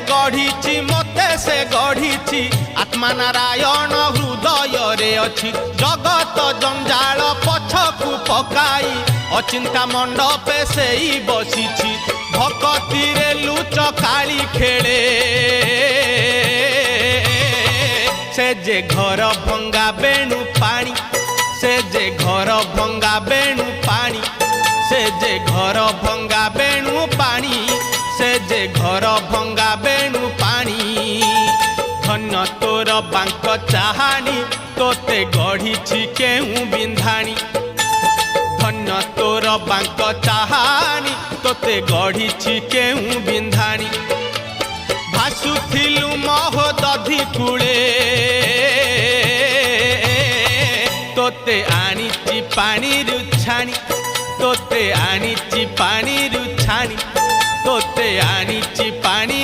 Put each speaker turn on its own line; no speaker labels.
गढ़ी मते से गढ़ी आत्मा नारायण हृदय रे अच्छी जगत जंजाल पछकु पकाई अचिंता मंडपे से ही बसी भक्ति रे लुच काली खेले से जे घर भंगा बेणु पानी से जे घर भंगा बेणु पानी से जे घर भंगा बेणु पानी से जे घर भंगा बेणु पानी धन्य तोर बांक चाहानी तोते गढ़ी केहू बिंधाणी धन्य तोर बांक चाहानी तोते गढ़ी केहू बिंधाणी भासुथिलु महोदधि कूले तोते आनीची पानी रुछाणी तोते आनीची पानी रुछाणी तोते आनीची पानी